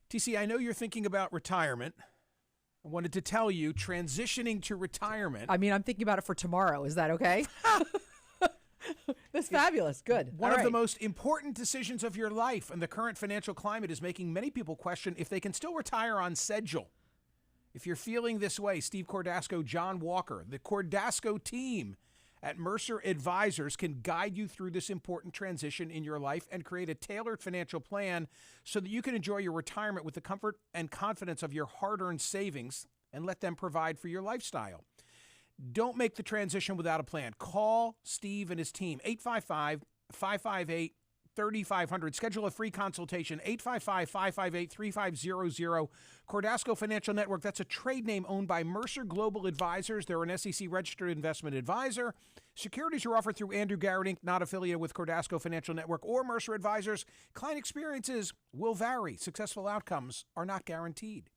TC, I know you're thinking about retirement. I wanted to tell you, transitioning to retirement. I mean, I'm thinking about it for tomorrow. Is that okay? That's fabulous. Good. One of the most important decisions of your life, and the current financial climate is making many people question if they can still retire on schedule. If you're feeling this way, Steve Cordasco, John Walker, the Cordasco team at Mercer Advisors can guide you through this important transition in your life and create a tailored financial plan so that you can enjoy your retirement with the comfort and confidence of your hard-earned savings and let them provide for your lifestyle. Don't make the transition without a plan. Call Steve and his team, 855-558-3500. Schedule a free consultation, 855-558-3500. Cordasco Financial Network, that's a trade name owned by Mercer Global Advisors. They're an SEC-registered investment advisor. Securities are offered through Andrew Garrett Inc., not affiliated with Cordasco Financial Network or Mercer Advisors. Client experiences will vary. Successful outcomes are not guaranteed.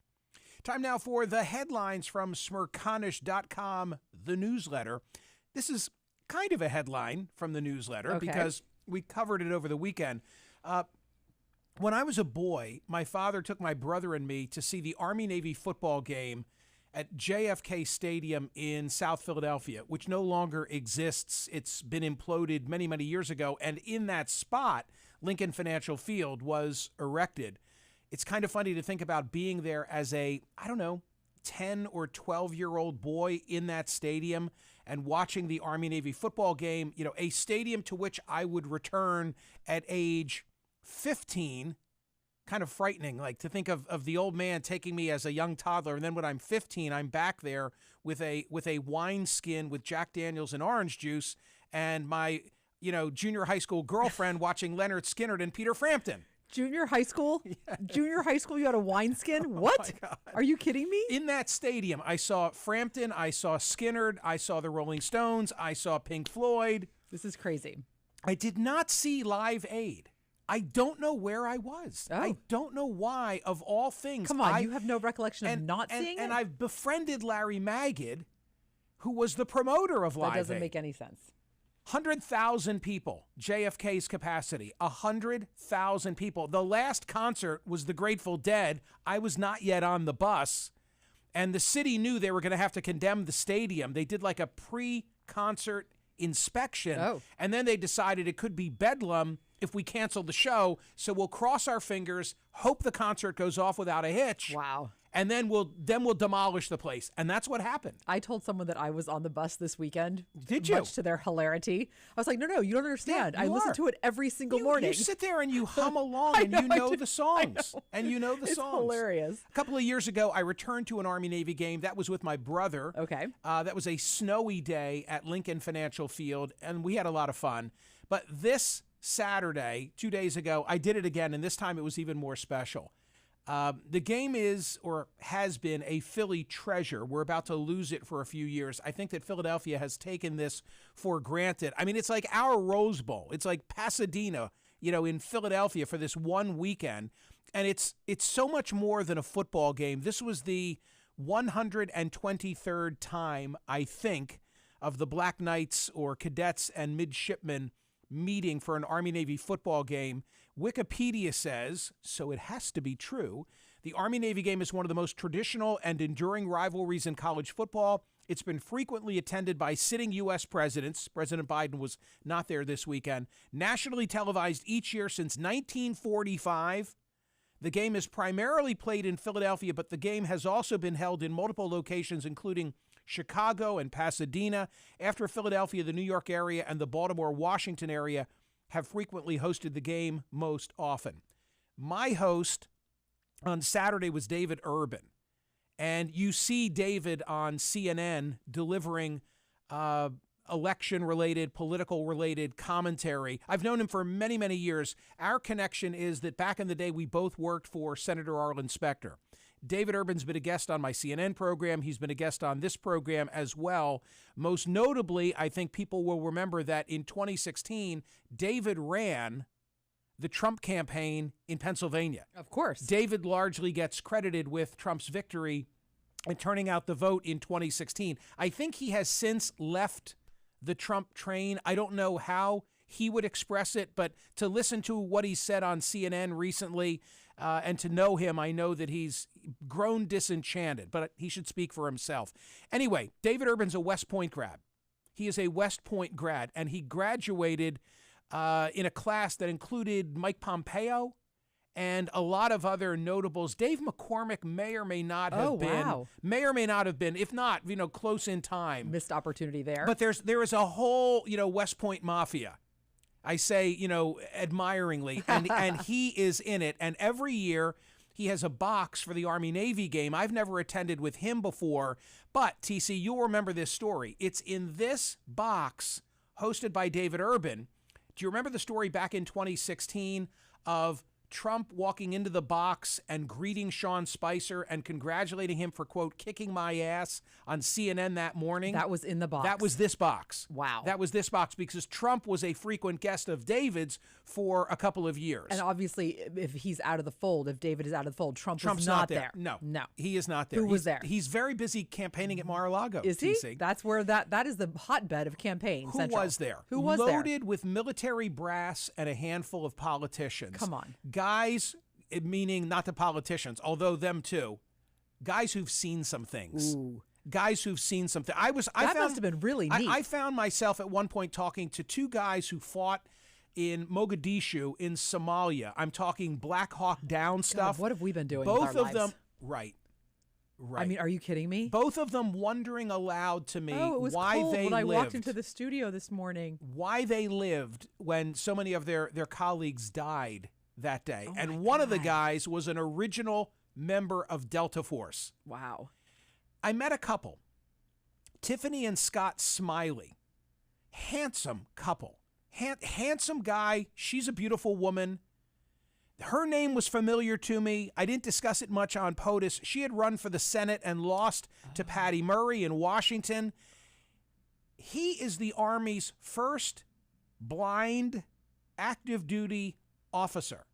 Time now for the headlines from Smerconish.com, the newsletter. This is kind of a headline from the newsletter because we covered it over the weekend. When I was a boy, my father took my brother and me to see the Army-Navy football game at JFK Stadium in South Philadelphia, which no longer exists. It's been imploded many, many years ago. And in that spot, Lincoln Financial Field was erected. It's kind of funny to think about being there as a, 10 or 12-year-old boy in that stadium and watching the Army-Navy football game, a stadium to which I would return at age 15. Kind of frightening, like to think of the old man taking me as a young toddler. And then when I'm 15, I'm back there with a wine skin with Jack Daniels and orange juice and my, junior high school girlfriend watching Leonard Skinner and Peter Frampton. Junior high school? Yes. Junior high school, you had a wineskin? What? Oh, are you kidding me? In that stadium, I saw Frampton, I saw Skinner, I saw the Rolling Stones, I saw Pink Floyd. This is crazy. I did not see Live Aid. I don't know where I was. Oh. I don't know why, of all things. Come on, you have no recollection of not seeing it? And I've befriended Larry Magid, who was the promoter of Live Aid. That doesn't make any sense. 100,000 people, JFK's capacity, 100,000 people. The last concert was the Grateful Dead. I was not yet on the bus, and the city knew they were going to have to condemn the stadium. They did like a pre-concert inspection, and then they decided it could be bedlam if we cancel the show, so we'll cross our fingers, hope the concert goes off without a hitch. Wow. And then we'll demolish the place. And that's what happened. I told someone that I was on the bus this weekend. Did you? Much to their hilarity. I was like, no, you don't understand. Yeah, I listen to it every single morning. You sit there and you hum along and you know the songs. And you know the songs. It's hilarious. A couple of years ago, I returned to an Army-Navy game. That was with my brother. Okay. That was a snowy day at Lincoln Financial Field, and we had a lot of fun. But this Saturday, 2 days ago, I did it again, and this time it was even more special. The game is, or has been, a Philly treasure. We're about to lose it for a few years. I think that Philadelphia has taken this for granted. I mean, it's like our Rose Bowl. It's like Pasadena, in Philadelphia for this one weekend. And it's so much more than a football game. This was the 123rd time, I think, of the Black Knights or cadets and midshipmen meeting for an Army-Navy football game. Wikipedia says, so it has to be true, the Army-Navy game is one of the most traditional and enduring rivalries in college football. It's been frequently attended by sitting U.S. presidents. President Biden was not there this weekend. Nationally televised each year since 1945. The game is primarily played in Philadelphia, but the game has also been held in multiple locations, including Chicago and Pasadena. After Philadelphia, the New York area and the Baltimore, Washington area have frequently hosted the game most often. My host on Saturday was David Urban, and you see David on CNN delivering election-related, political-related commentary. I've known him for many, many years. Our connection is that back in the day, we both worked for Senator Arlen Specter. David Urban's been a guest on my CNN program. He's been a guest on this program as well. Most notably, I think people will remember that in 2016, David ran the Trump campaign in Pennsylvania. Of course. David largely gets credited with Trump's victory and turning out the vote in 2016. I think he has since left the Trump train. I don't know how he would express it, but to listen to what he said on CNN recently, And to know him, I know that he's grown disenchanted, but he should speak for himself. Anyway, David Urban's a West Point grad. He is a West Point grad, and he graduated in a class that included Mike Pompeo and a lot of other notables. Dave McCormick may or may not have been. Wow. May or may not have been, if not, close in time. Missed opportunity there. But there is a whole, West Point mafia. I say, admiringly, and he is in it. And every year he has a box for the Army-Navy game. I've never attended with him before, but TC, you'll remember this story. It's in this box hosted by David Urban. Do you remember the story back in 2016 of Trump walking into the box and greeting Sean Spicer and congratulating him for, quote, kicking my ass on CNN that morning? That was in the box. That was this box. Wow. That was this box because Trump was a frequent guest of David's for a couple of years. And obviously, if he's out of the fold, if David is out of the fold, Trump's not there. No. No. He is not there. Who was there? He's very busy campaigning at Mar-a-Lago. Is he? TC. That's where that is the hotbed of campaign. Who Central. was there? Who was there? Loaded with military brass and a handful of politicians. Come on. Guys, meaning not the politicians, although them too, guys who've seen some things. Ooh. Guys who've seen something. That must have been really neat. I found myself at one point talking to two guys who fought in Mogadishu in Somalia. I'm talking Black Hawk Down stuff. God, what have we been doing Both with our of them, lives? right. I mean, are you kidding me? Both of them wondering aloud to me it was why cold they when I lived. walked into the studio this morning. Why they lived when so many of their colleagues died that day. Oh and my one of the God. guys was an original member of Delta Force. Wow. I met a couple, Tiffany and Scott Smiley. Handsome couple. Handsome guy. She's a beautiful woman. Her name was familiar to me. I didn't discuss it much on POTUS. She had run for the Senate and lost to Patty Murray in Washington. He is the Army's first blind active duty officer.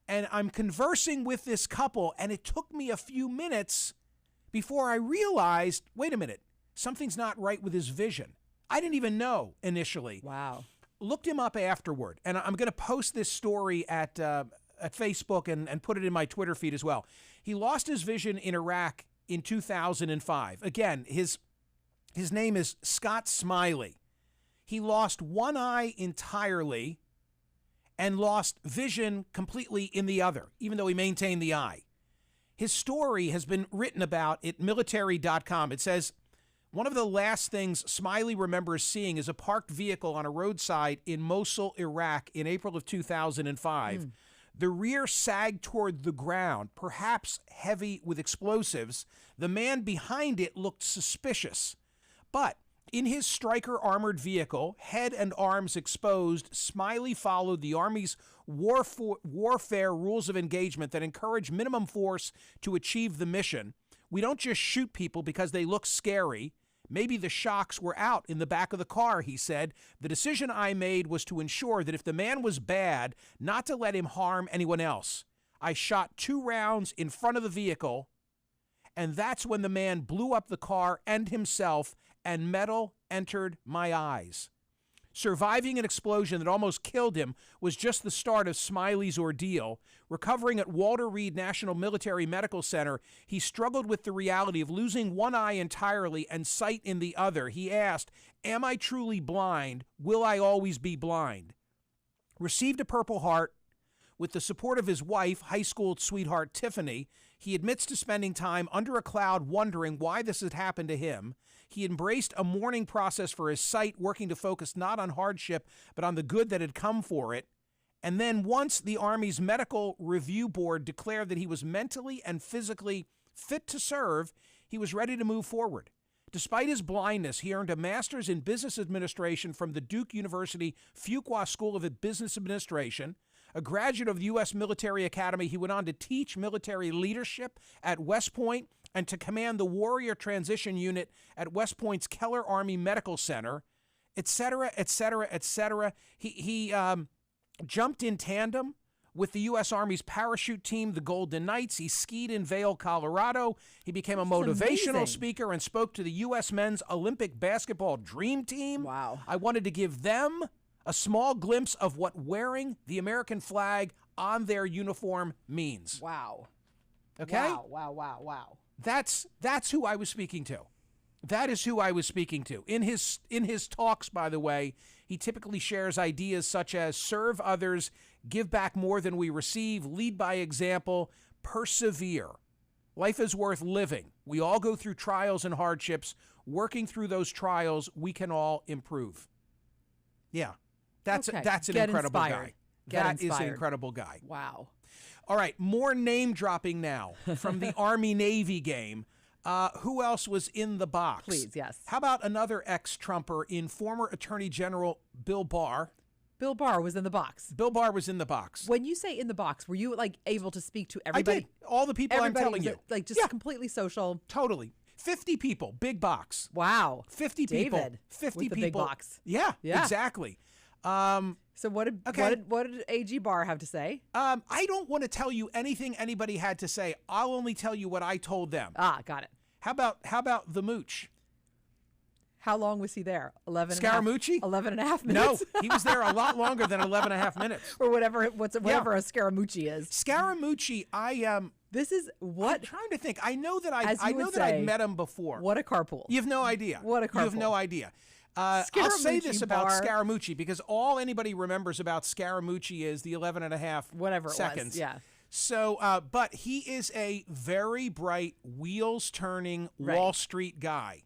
And I'm conversing with this couple, and it took me a few minutes before I realized, wait a minute, something's not right with his vision. I didn't even know initially. Wow. Looked him up afterward, and I'm going to post this story at Facebook and put it in my Twitter feed as well. He lost his vision in Iraq in 2005. Again, his name is Scott Smiley. He lost one eye entirely and lost vision completely in the other, even though he maintained the eye. His story has been written about at military.com. It says, one of the last things Smiley remembers seeing is a parked vehicle on a roadside in Mosul, Iraq in April of 2005. The rear sagged toward the ground, perhaps heavy with explosives. The man behind it looked suspicious. But in his Stryker armored vehicle, head and arms exposed, Smiley followed the Army's warfare rules of engagement that encourage minimum force to achieve the mission. We don't just shoot people because they look scary. Maybe the shocks were out in the back of the car, he said. The decision I made was to ensure that if the man was bad, not to let him harm anyone else. I shot 2 rounds in front of the vehicle, and that's when the man blew up the car and himself, and metal entered my eyes. Surviving an explosion that almost killed him was just the start of Smiley's ordeal. Recovering at Walter Reed National Military Medical Center, he struggled with the reality of losing one eye entirely and sight in the other. He asked, "Am I truly blind? Will I always be blind?" Received a Purple Heart. With the support of his wife, high school sweetheart Tiffany, he admits to spending time under a cloud wondering why this had happened to him. He embraced a mourning process for his sight, working to focus not on hardship, but on the good that had come for it. And then once the Army's Medical Review Board declared that he was mentally and physically fit to serve, he was ready to move forward. Despite his blindness, he earned a master's in business administration from the Duke University Fuqua School of Business Administration. A graduate of the U.S. Military Academy, he went on to teach military leadership at West Point and to command the Warrior Transition Unit at West Point's Keller Army Medical Center, et cetera, et cetera, et cetera. He jumped in tandem with the U.S. Army's parachute team, the Golden Knights. He skied in Vail, Colorado. He became a motivational speaker and spoke to the U.S. men's Olympic basketball dream team. Wow. I wanted to give them a small glimpse of what wearing the American flag on their uniform means. Wow. Okay? Wow. That's who I was speaking to. That is who I was speaking to. In his talks, by the way, he typically shares ideas such as serve others, give back more than we receive, lead by example, persevere. Life is worth living. We all go through trials and hardships. Working through those trials, we can all improve. Yeah, that's an incredible guy. That is an incredible guy. Wow. All right, more name dropping now from the Army-Navy game. Who else was in the box? Please, yes. How about another ex-Trumper in former Attorney General Bill Barr? Bill Barr was in the box. Bill Barr was in the box. When you say in the box, were you like able to speak to everybody? I did. All the people I'm telling you. Like just completely social. Totally. 50 people, big box. Wow. 50 people. David 50 with the people. big box. Yeah, exactly. So what did AG Barr have to say? I don't want to tell you anything anybody had to say. I'll only tell you what I told them. Ah, got it. How about the mooch? How long was he there? 11 Scaramucci? 11 and a half minutes? No, he was there a lot longer than 11 and a half minutes. Or whatever a Scaramucci is. Scaramucci, This is what? I'm trying to think. I know that I'd I'd met him before. What a carpool. You have no idea. What a carpool. You have no idea. I'll say this about Scaramucci because all anybody remembers about Scaramucci is the 11 and a half seconds. Was. Yeah. So, but he is a very bright, wheels-turning Wall Street guy.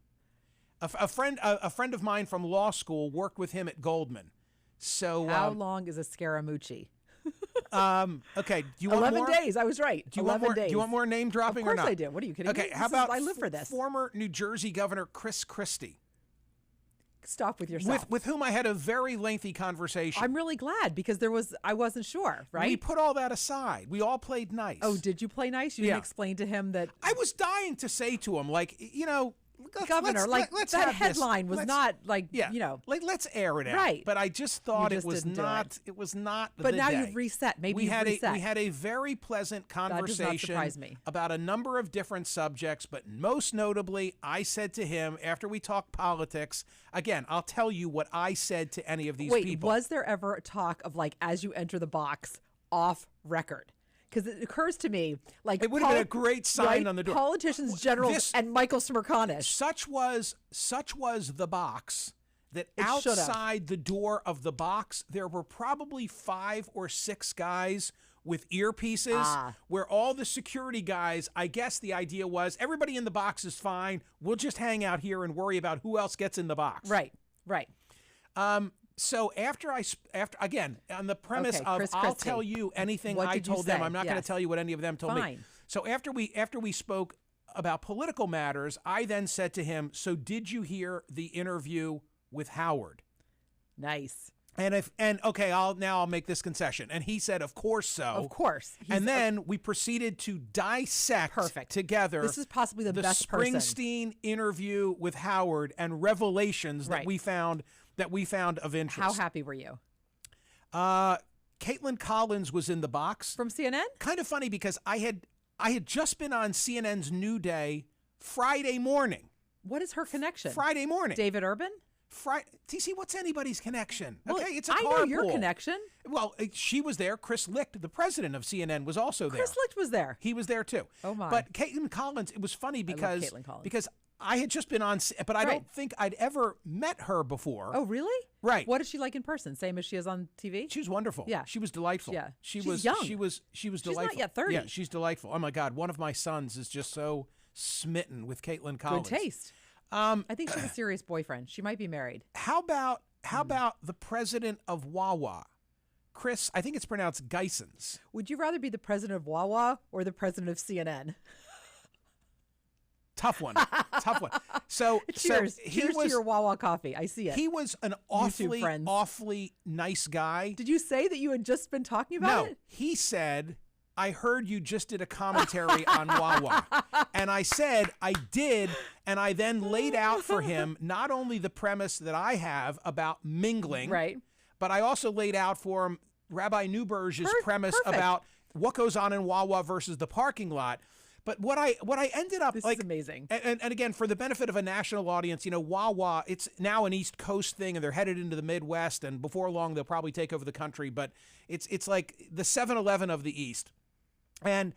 A friend of mine from law school worked with him at Goldman. So how long is a Scaramucci? Okay. Do you want 11 more? days. I was right. Do you want more? Do you want more name dropping or not? Of course I do. What are you kidding me? Okay. How about I live for this. Former New Jersey Governor Chris Christie? Stop with yourself. With whom I had a very lengthy conversation. I'm really glad because I wasn't sure, right? We put all that aside. We all played nice. Oh, did you play nice? You didn't explain to him that I was dying to say to him, like, Governor, let's that have headline was not like, let's air it out. Right. But I just thought it was not. It was not. But now day. you've reset. Maybe we you've reset. We had a very pleasant conversation that does not surprise me. About a number of different subjects, but most notably, I said to him after we talked politics. Again, I'll tell you what I said to any of these people. Was there ever a talk of like as you enter the box off record? Because it occurs to me, like it would have been a great sign on the door. Politicians, generals, and Michael Smerconish. Such was the box that outside the door of the box, there were probably 5 or 6 guys with earpieces where all the security guys, I guess the idea was everybody in the box is fine. We'll just hang out here and worry about who else gets in the box. Right. So after again, on the premise of I'll tell you anything I told them, I'm not going to tell you what any of them told me. So after we spoke about political matters, I then said to him, so did you hear the interview with Howard? Nice. I'll make this concession. And he said, of course so. Of course. And then we proceeded to dissect together. This is possibly the best person. Springsteen interview with Howard and revelations that we found of interest. How happy were you? Caitlin Collins was in the box. From CNN? Kind of funny because I had just been on CNN's New Day Friday morning. What is her connection? Friday morning. David Urban? TC, what's anybody's connection? Well, okay, it's a I carpool. know your connection. Well, she was there. Chris Licht, the president of CNN, was also there. Chris Licht was there. He was there too. Oh my! But Caitlin Collins, it was funny because I love Caitlin Collins. Because I had just been on, but I don't think I'd ever met her before. Oh, really? Right. What is she like in person? Same as she is on TV? She was wonderful. Yeah. She was delightful. Yeah. She's young. She was delightful. She's not yet 30. Yeah, she's delightful. Oh my God, one of my sons is just so smitten with Caitlin Collins. Good taste. I think she's a serious boyfriend. She might be married. How about the president of Wawa? Chris, I think it's pronounced Geissens. Would you rather be the president of Wawa or the president of CNN? Tough one. So cheers he was to your Wawa coffee. I see it. He was an awfully nice guy. Did you say that you had just been talking about it? No, he said, I heard you just did a commentary on Wawa. And I said, I did. And I then laid out for him not only the premise that I have about mingling, right, but I also laid out for him Rabbi Newberg's premise about what goes on in Wawa versus the parking lot. But what I ended up This like is amazing. And again, for the benefit of a national audience, Wawa, it's now an East Coast thing, and they're headed into the Midwest, and before long they'll probably take over the country. But it's like the 7-Eleven of the East. And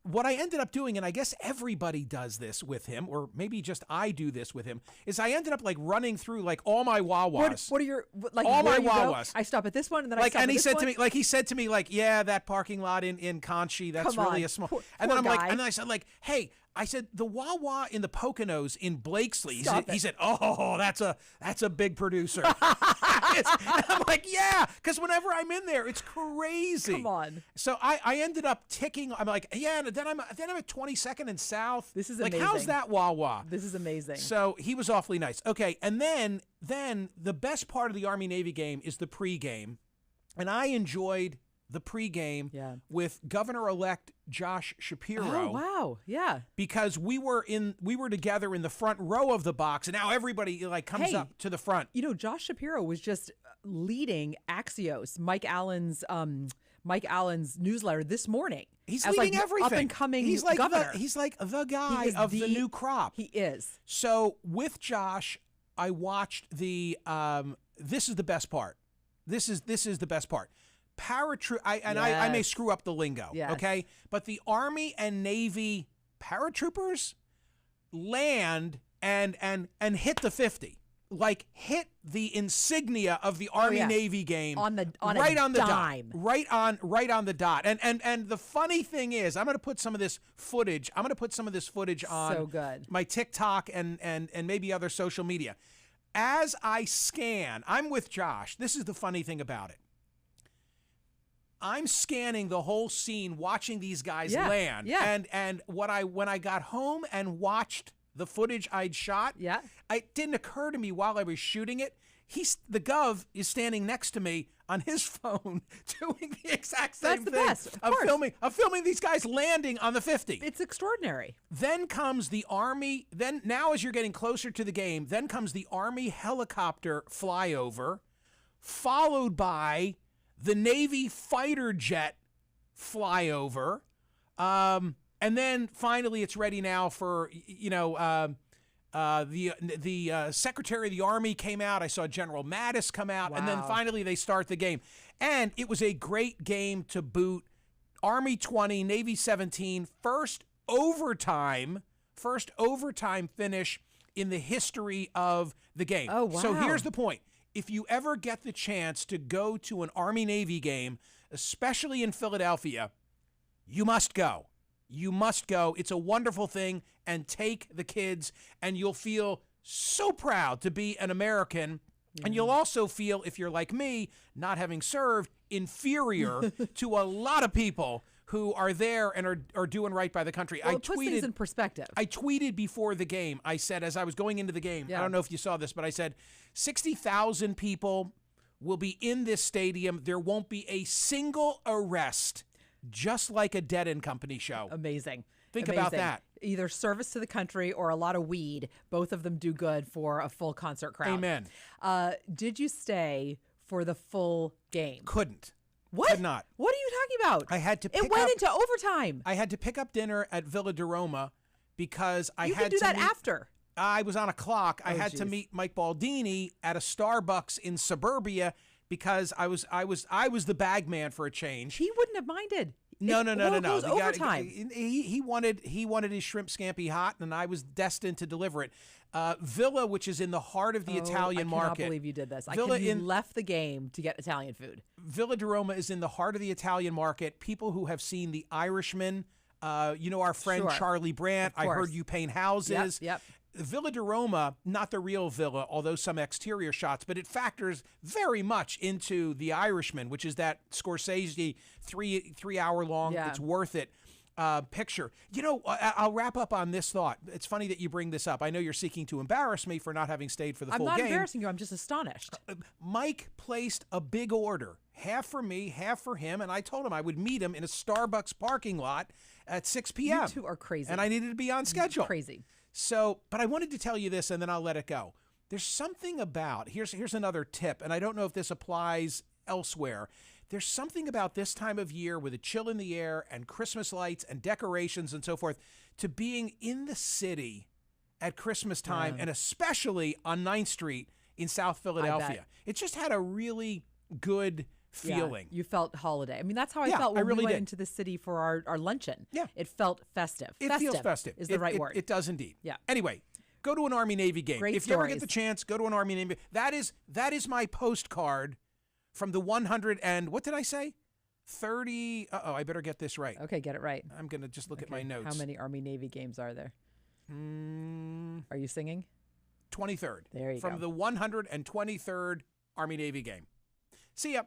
what I ended up doing, and I guess everybody does this with him, or maybe just I do this with him, is I ended up like running through like all my Wawas. What are your like all where my you go? Wawas? I stop at this one, and then like, I stop and at he this said one. to me, like he said to me, like, yeah, that parking lot in Conchi, that's Come really on. a small. Poor And then I'm like, guy. and then I said, like, hey, I said the Wawa in the Poconos in Blakesley. Stop He it. said, oh, that's a big producer. And I'm like, yeah, because whenever I'm in there, it's crazy. Come on. So I ended up ticking. I'm like, yeah, and then I'm at 22nd and South. This is like, amazing. how's that Wawa? This is amazing. So he was awfully nice. Okay, and then the best part of the Army-Navy game is the pregame, and I enjoyed the pregame with Governor-elect Josh Shapiro. Oh wow, yeah. Because we were together in the front row of the box, and now everybody like comes up to the front. You know, Josh Shapiro was just leading Axios, Mike Allen's newsletter this morning. He's as leading like everything. Up and coming he's like governor. he's like the guy He is of the new crop. He is. So with Josh, I watched the. This is the best part. This is the best part. I may screw up the lingo, okay? But the Army and Navy paratroopers land and hit the 50. Like hit the insignia of the Army-Navy game on the dime. Right on the dot. And the funny thing is, I'm going to put some of this footage on so good. my TikTok and maybe other social media. As I scan, I'm with Josh. This is the funny thing about it. I'm scanning the whole scene, watching these guys land. Yeah. And when I got home and watched the footage I'd shot, it didn't occur to me while I was shooting it. The Gov is standing next to me on his phone doing the exact same thing. That's the best, of filming these guys landing on the 50. It's extraordinary. Then comes the Army. Then now as you're getting closer to the game, then comes the Army helicopter flyover, followed by the Navy fighter jet flyover, and then finally it's ready now for the Secretary of the Army came out. I saw General Mattis come out, and then finally they start the game, and it was a great game to boot. Army 20, Navy 17, first overtime finish in the history of the game. Oh wow! So here's the point. If you ever get the chance to go to an Army-Navy game, especially in Philadelphia, you must go. You must go. It's a wonderful thing, and take the kids, and you'll feel so proud to be an American, and you'll also feel, if you're like me, not having served, inferior to a lot of people who are there and are doing right by the country. Well, it puts things in perspective. I tweeted before the game. I said, as I was going into the game, I don't know if you saw this, but I said, 60,000 people will be in this stadium. There won't be a single arrest, just like a Dead and Company show. Amazing. Think about that. Either service to the country or a lot of weed. Both of them do good for a full concert crowd. Amen. Did you stay for the full game? Couldn't. What? Could not. What are you talking about? I had to pick It went up, into overtime. I had to pick up dinner at Villa de Roma because I You had could do to that meet, after. I was on a clock. I Oh, had to geez. meet Mike Baldini at a Starbucks in suburbia because I was the bag man for a change. He wouldn't have minded. No. It goes The guy- overtime. He wanted his shrimp scampi hot, and I was destined to deliver it. Villa, which is in the heart of the Italian I market. cannot believe you did this. Villa You left the game to get Italian food. Villa de Roma is in the heart of the Italian market. People who have seen The Irishman, our friend Sure. Charlie Brandt. Of I course. heard you paint houses. Yep. Villa de Roma, not the real villa, although some exterior shots, but it factors very much into The Irishman, which is that Scorsese three hour long, it's worth it picture. I'll wrap up on this thought. It's funny that you bring this up. I know you're seeking to embarrass me for not having stayed for the full game. I'm not embarrassing you. I'm just astonished. Mike placed a big order, half for me, half for him, and I told him I would meet him in a Starbucks parking lot at 6 p.m. You two are crazy. And I needed to be on schedule. Crazy. So, but I wanted to tell you this, and then I'll let it go. There's something about, here's another tip, and I don't know if this applies elsewhere. there's something about this time of year with a chill in the air and Christmas lights and decorations and so forth to being in the city at Christmas time, and especially on 9th Street in South Philadelphia. It just had a really good feeling. You felt holiday. I mean, that's how I felt when we went into the city for our luncheon. Yeah. It felt festive. It feels festive. Is the right word. It does indeed. Yeah. Anyway, go to an Army-Navy game. Great if you ever get the chance, go to an Army-Navy. That is my postcard from the 100 and, what did I say? 30. I better get this right. Okay, get it right. I'm going to just look at my notes. How many Army-Navy games are there? Are you singing? 23rd. There you go. From the 123rd Army-Navy game. See ya.